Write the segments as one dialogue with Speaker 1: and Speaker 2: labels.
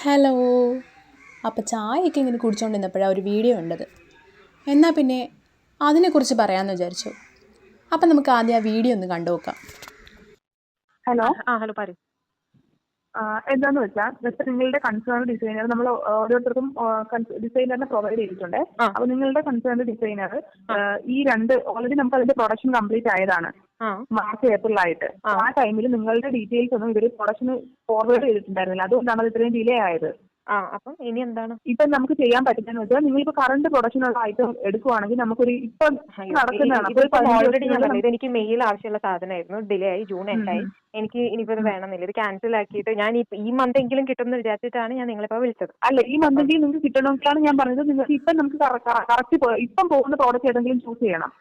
Speaker 1: Hello. അപ്പോൾ ചായയൊക്കെ ഇങ്ങനെ കുടിച്ചുകൊണ്ടിരുന്നപ്പോഴാണ് ഒരു വീഡിയോ കണ്ടത്. എന്നാൽ പിന്നെ അതിനെക്കുറിച്ച് പറയാമെന്ന് വിചാരിച്ചു. അപ്പം നമുക്ക് ആദ്യം ആ വീഡിയോ ഒന്ന് കണ്ടു നോക്കാം.
Speaker 2: ഹലോ.
Speaker 3: ഹലോ പറയൂ.
Speaker 2: എന്താന്ന് വെച്ചാൽ ജസ്റ്റ് നിങ്ങളുടെ കൺസേൺ ഡിസൈനർ നമ്മൾ ഓരോരുത്തർക്കും ഡിസൈനറിനെ പ്രൊവൈഡ് ചെയ്തിട്ടുണ്ട്. അപ്പൊ നിങ്ങളുടെ കൺസേൺ ഡിസൈനർ ഈ ഓൾറെഡി നമുക്ക് അതിന്റെ പ്രൊഡക്ഷൻ കംപ്ലീറ്റ് ആയതാണ് മാർച്ച് ഏപ്രിലായിട്ട്. ആ ടൈമിൽ നിങ്ങളുടെ ഡീറ്റെയിൽസ് ഒന്നും ഇവര് പ്രൊഡക്ഷന് ഫോർവേഡ് ചെയ്തിട്ടുണ്ടായിരുന്നില്ല. അതുകൊണ്ടാണ് അത് ഇത്രയും ഡിലേ ആയത്.
Speaker 3: അപ്പം ഇനി എന്താണ്
Speaker 2: ഇപ്പൊ നമുക്ക് ചെയ്യാൻ പറ്റുന്നതെന്ന് വെച്ചാൽ നിങ്ങളിപ്പോ കറണ്ട് പ്രൊഡക്ഷനുള്ള ഐറ്റം എടുക്കുവാണെങ്കിൽ നമുക്കൊരു ഇപ്പം
Speaker 3: ഓൾറെഡി ഞാൻ പറഞ്ഞത് എനിക്ക് മെയിൽ ആവശ്യമുള്ള സാധനമായിരുന്നു. ഡിലേ ആയി, ജൂൺ എൻഡായി. എനിക്ക് ഇനിയിപ്പോ ഇത് വേണമെന്നില്ല. ഇത് ക്യാൻസൽ ആക്കിയിട്ട് ഞാൻ ഈ മന്ത് എങ്കിലും കിട്ടുമെന്ന് വിചാരിച്ചിട്ടാണ് ഞാൻ നിങ്ങളിപ്പോ വിളിച്ചത്.
Speaker 2: അല്ല, ഈ മന്തെങ്കിലും നിങ്ങൾക്ക് കിട്ടണമെന്നാണ് ഞാൻ പറഞ്ഞത്. നിങ്ങൾക്ക് ഇപ്പം നമുക്ക് കറക്റ്റ് ഇപ്പം പോകുന്ന പ്രോഡക്റ്റ് ഏതെങ്കിലും ചൂസ് ചെയ്യണം.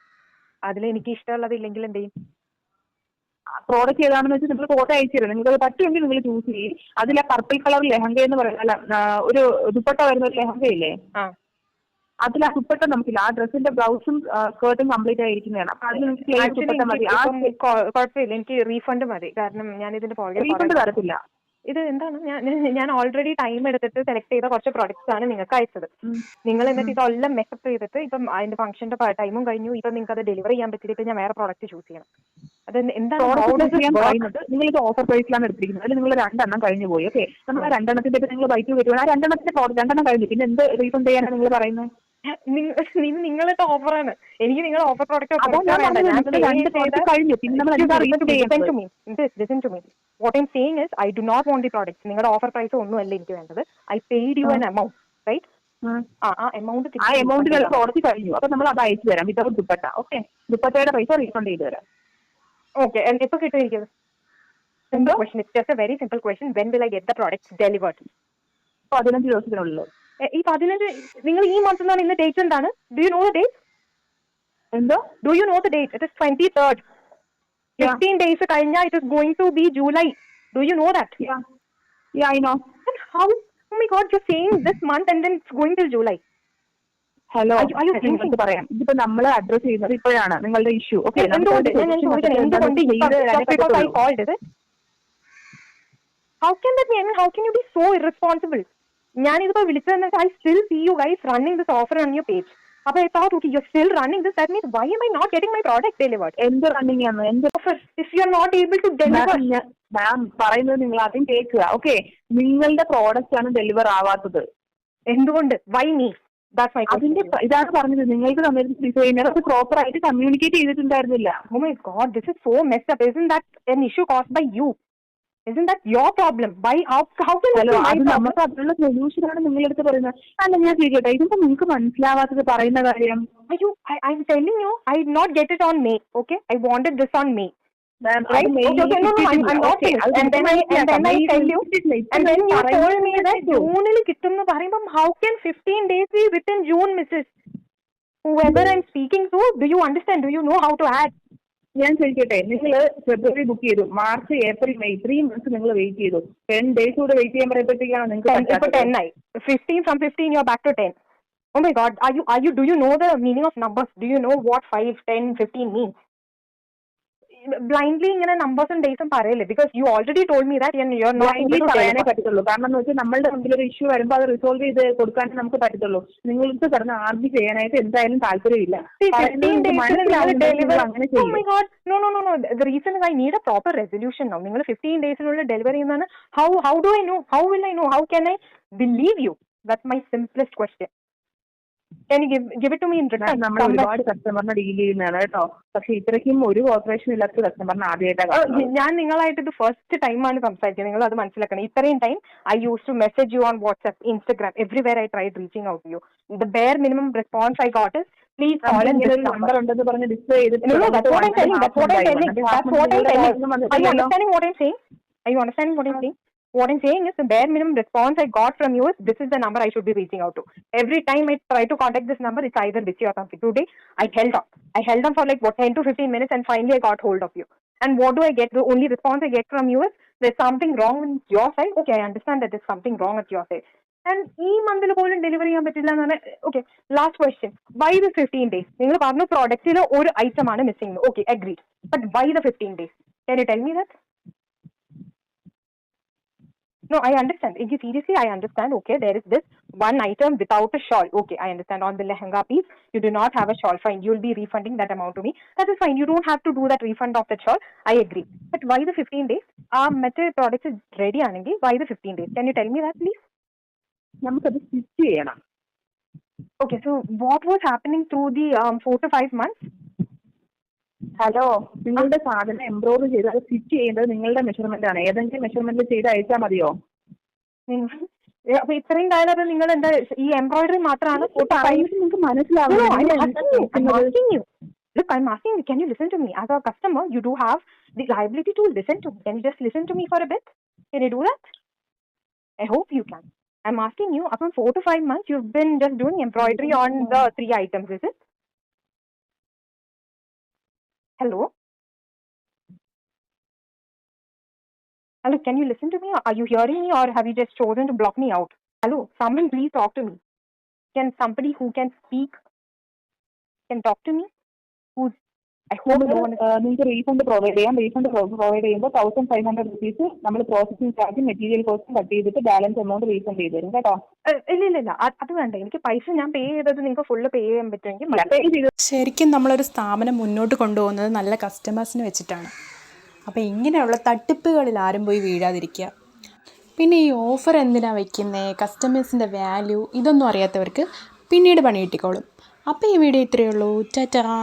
Speaker 3: അതിൽ എനിക്ക് ഇഷ്ടമുള്ളത് ഇല്ലെങ്കിൽ എന്ത് ചെയ്യും?
Speaker 2: പ്രോഡക്റ്റ് ഏതാണെന്ന് വെച്ചാൽ നിങ്ങൾ ഫോട്ടോ അയച്ചു തരാം. നിങ്ങൾക്ക് അത് പറ്റുമെങ്കിൽ നിങ്ങൾ ചൂസ് ചെയ്യും. അതിൽ ആ പർപ്പിൾ കളർ ലെഹങ്ക എന്ന് പറയുന്നത് ഒരു ദുപ്പട്ട വരുന്ന ഒരു ലെഹങ്ക ഇല്ലേ, അതിൽ ആ ദുപ്പട്ട നമുക്കില്ല. ആ ഡ്രസ്സിന്റെ ബ്ലൗസും സ്കേർട്ടും കംപ്ലീറ്റ് ആയിരിക്കുന്നതാണ്. അപ്പൊ അതിൽ നിങ്ങൾക്ക് പ്ലെയിൻ ദുപ്പട്ട മതി.
Speaker 3: കുഴപ്പമില്ല, എനിക്ക് റീഫണ്ട് മതി. കാരണം ഞാൻ ഇതിന്റെ
Speaker 2: റീഫണ്ട് തരത്തില്ല.
Speaker 3: ഇത് എന്താണ്, ഞാൻ ഓൾറെഡി ടൈം എടുത്തിട്ട് സെലക്ട് ചെയ്ത കുറച്ച് പ്രോഡക്ട്സ് ആണ് നിങ്ങൾക്ക് അയച്ചത്. നിങ്ങൾ എന്നിട്ട് ഇതെല്ലാം മെക്കപ്പ് ചെയ്തിട്ട് ഇപ്പം അതിന്റെ ഫംഗ്ഷന്റെ ടൈമും കഴിഞ്ഞു. ഇപ്പം നിങ്ങൾക്ക് അത് ഡെലിവറി ചെയ്യാൻ പറ്റിയിട്ട് ഞാൻ വേറെ പ്രോഡക്റ്റ് ചൂസ് ചെയ്യണം. അത് എന്താണ്?
Speaker 2: നിങ്ങൾ ഇത് ഓഫർ പ്രൈസിലാണ് എടുത്തിരിക്കുന്നത്. അതിൽ നിങ്ങൾ 2 എണ്ണം കഴിഞ്ഞു പോയി. ഓക്കെ, നമ്മൾ ആ 2 എണ്ണത്തിന്റെ നിങ്ങൾ ബൈക്ക് കിട്ടുക. ആ 2 എണ്ണത്തിന്റെ പ്രോഡക്റ്റ് 2 എണ്ണം കഴിഞ്ഞു. പിന്നെ എന്ത് റീഫണ്ട് ചെയ്യാനാണ് നിങ്ങൾ പറയുന്നത്?
Speaker 3: നിങ്ങളുടെ ഓഫറാണ്. എനിക്ക് നിങ്ങളുടെ ഓഫർ പ്രോഡക്റ്റ്
Speaker 2: കഴിഞ്ഞു. പിന്നെ നമ്മൾ
Speaker 3: what I'm saying is I do not want the products. നിങ്ങളുടെ ഓഫർ പ്രൈസ് ഒന്നുമല്ല എനിക്ക് വേണ്ടത്. I paid you an amount, right? ആ
Speaker 2: എമൗണ്ടിലുള്ള പ്രോഡക്റ്റ് കഴിഞ്ഞു. അപ്പൊ നമ്മൾ അത് അയച്ചു തരാം വിത്തൗട്ട് ദുപ്പട്ട. ഓക്കെ, ദുപ്പട്ടയുടെ പൈസ റീഫണ്ട് ചെയ്ത് തരാം.
Speaker 3: ഓക്കെ, എപ്പോ കിട്ടും എനിക്ക്? Simple question. It's just a very simple question. When will I get the products delivered?
Speaker 2: 15 ദിവസത്തിനുള്ളിൽ.
Speaker 3: ഈ 15 നിങ്ങൾ ഈ മന്ത് എന്നാണ് ഇന്ന് ഡേറ്റ് എന്താണ്? Do you know the date?
Speaker 2: എന്തോ?
Speaker 3: Do you know the date? It is 23rd. 15 days കഴിഞ്ഞാൽ it is going to be July. Do you know that?
Speaker 2: Yeah, I know.
Speaker 3: And how? Oh my God, you're saying this month and then it's going till July.
Speaker 2: Hello, പറയാം. ഇതിപ്പോ നമ്മൾ address ചെയ്യുന്നത് ഇപ്പോഴാണ് നിങ്ങളുടെ issue. Okay,
Speaker 3: how can that mean? How can you be so irresponsible? ഞാനിതിപ്പോ വിളിച്ചതെന്ന് വെച്ചാൽ I still see you guys running this offer on your page. അപ്പൊ I thought, okay, you're still running this. That means why am I not getting my product delivered?
Speaker 2: എന്ത് running ആണ്? എന്ത്
Speaker 3: offer? If you're not able to deliver.
Speaker 2: മാം പറയുന്നത് നിങ്ങൾ ആദ്യം കേൾക്കുക. Okay, നിങ്ങളുടെ product ആണ് ഡെലിവർ ആവാത്തത്.
Speaker 3: എന്തുകൊണ്ട്? Why me? That's my question.
Speaker 2: അതിന്റെ ഇതാണ് പറഞ്ഞത്. നിങ്ങൾക്ക് തന്നിരുന്ന ഡിസൈനർ അത് പ്രോപ്പർ ആയിട്ട് communicate ചെയ്തിട്ടുണ്ടായിരുന്നില്ല.
Speaker 3: Oh my God, this is so messed up. Isn't that an issue caused by you? Isn't that your problem? Why? How can
Speaker 2: അത് നമുക്ക് അതിനുള്ള സൊല്യൂഷൻ ആണ് നിങ്ങളെടുത്ത് പറയുന്നത്. അല്ല, ഞാൻ ചോദിക്കട്ടെ, ഇതിപ്പോ നിങ്ങൾക്ക് മനസ്സിലാവാത്തത് പറയുന്ന കാര്യം?
Speaker 3: I'm telling you, I did not get it on May. Okay, I wanted this on May.
Speaker 2: Right?
Speaker 3: I'm not saying. And then I tell you, and then you told me that June il kittunnu parayumbom how can 15 days be within June, Mrs. Whoever I'm speaking to, do you understand? Do you know how to add?
Speaker 2: ഞാൻ ചോദിക്കട്ടെ, നിങ്ങൾ ഫെബ്രുവരി book ചെയ്തു, March April May 3 months നിങ്ങൾ wait ചെയ്തു. 10 days കൂടെ wait ചെയ്യാൻ പറയുമ്പോഴത്തേക്കാണ് നിങ്ങൾക്ക്
Speaker 3: 10 ആയി. 15 from 15 you're back to 10. Oh my God, do you know the meaning of numbers? Do you know what 5, 10, 15 means? Blindly ഇങ്ങനെ നമ്പേഴ്സും ഡേയ്സും പറയല്ലേ? Because you already told me that you are not
Speaker 2: പറയാനേ പറ്റത്തുള്ളൂ. കാരണം എന്ന് വെച്ചാൽ നമ്മളുടെ മുമ്പിൽ ഒരു ഇഷ്യൂ വരുമ്പോൾ അത് റിസോൾവ് ചെയ്ത് കൊടുക്കാനേ നമുക്ക് പറ്റത്തുള്ളൂ. നിങ്ങൾക്ക് കിടന്ന് ആർഗ്യൂ ചെയ്യാനായിട്ട് എന്തായാലും താല്പര്യമില്ല.
Speaker 3: The reason is I need a proper resolution now. നിങ്ങൾ 15 ഡേയ്സിനുള്ളിൽ ഡെലിവറി ചെയ്യുന്നതാണ്. How do I know? How will I know? How can I believe you? That's my simplest question. Can you give it to me in return?
Speaker 2: നമ്മൾ ഒരുപാട് കസ്റ്റമറിനെ deal ചെയ്യുന്നതാണ് കേട്ടോ. പക്ഷെ ഇത്രയ്ക്കും ഒരു corporation ഇല്ലാത്ത കസ്റ്റമറിനെ ആദ്യമായിട്ടാണ്
Speaker 3: ഞാൻ നിങ്ങളായിട്ട് ഇത് ഫസ്റ്റ് ടൈമാണ് സംസാരിക്കുന്നത്. നിങ്ങൾ അത് മനസ്സിലാക്കണം. ഇത്രയും time I used to message you on WhatsApp, Instagram, everywhere I tried reaching out to you. The bare minimum response I got is please call in this
Speaker 2: number ഉണ്ടെന്ന് പറഞ്ഞ് ഡിസ്പ്ലേ ചെയ്തിട്ട്.
Speaker 3: That's what I'm telling. Are you understanding what I'm saying? What I'm saying is the bare minimum response I got from you is this is the number I should be reaching out to. Every time I try to contact this number, it's either busy or something. Today, I held on for like 10 to 15 minutes and finally I got hold of you. And what do I get? The only response I get from you is there's something wrong with your side. Okay, I understand that there's something wrong at your side. And ഈ മന്തിൽ പോലും delivery ചെയ്യാൻ പറ്റില്ല എന്ന് പറഞ്ഞാൽ okay. Last question, why the 15 days? നിങ്ങൾ പറഞ്ഞു പ്രോഡക്റ്റിൽ ഒരു ഐറ്റം ആണ് missing. Okay, agreed. But why the 15 days? Can you tell me that? No, I understand. Seriously, I understand. Okay, there is this one item without a shawl. Okay, I understand. On the lehenga piece, you do not have a shawl. Fine, you'll be refunding that amount to me. That is fine. You don't have to do that refund of that shawl. I agree. But why the 15 days? Mete products is ready, Anangi. Why the 15 days? Can you tell me that, please?
Speaker 2: നമുക്കത് stitch ചെയ്യണം.
Speaker 3: Okay, so what was happening through the 4 to 5 months?
Speaker 2: Hello, നിങ്ങളുടെ സാധനം embroidery ചെയ്ത് അത് stitch ചെയ്യേണ്ടത് നിങ്ങളുടെ measurement ആണ്. ഏതെങ്കിലും മെഷർമെന്റ് ചെയ്ത് അയച്ചാൽ മതിയോ?
Speaker 3: അപ്പൊ ഇത്രയും കാലം അത് നിങ്ങൾ എന്താ ഈ എംബ്രോയിഡറി മാത്രമാണ്
Speaker 2: നിങ്ങൾക്ക് മനസ്സിലാവും.
Speaker 3: Look, I'm asking you, can you listen to me? As a customer, you do have the liability to listen to me. Can you just listen to me for a bit? Can you do that? I hope you can. I'm asking you, upon 4 to 5 months, you've been just doing embroidery on the 3 items, is it? Hello? Hello, can you listen to me? Are you hearing me or have you just chosen to block me out? Hello, someone please talk to me. Can somebody who can speak can talk to me? I hope no one is...
Speaker 2: നിങ്ങൾക്ക് refund provide ചെയ്യാം. Refund provide ചെയ്യുമ്പോൾ 1500 rupees നമ്മൾ processing ചാർജും material കോസ്റ്റും cut ചെയ്തിട്ട് balance amount refund ചെയ്ത് തരും കേട്ടോ.
Speaker 3: ഇല്ല അത് വേണ്ട. എനിക്ക് പൈസ ഞാൻ പേ ചെയ്തത് നിങ്ങൾക്ക് ഫുള്ള് പേ ചെയ്യാൻ പറ്റുമെങ്കിൽ.
Speaker 1: ശരിക്കും നമ്മളൊരു സ്ഥാപനം മുന്നോട്ട് കൊണ്ടുപോകുന്നത് നല്ല കസ്റ്റമേഴ്സിന് വെച്ചിട്ടാണ്. അപ്പോൾ ഇങ്ങനെയുള്ള തട്ടിപ്പുകളിൽ ആരും പോയി വീഴാതിരിക്കുക. പിന്നെ ഈ ഓഫർ എന്തിനാണ് വയ്ക്കുന്നത്, കസ്റ്റമേഴ്സിൻ്റെ വാല്യൂ ഇതൊന്നും അറിയാത്തവർക്ക് പിന്നീട് പണി കിട്ടിക്കോളും. അപ്പോൾ ഈ വീഡിയോ ഇത്രയേ ഉള്ളൂ. ടാറ്റാ.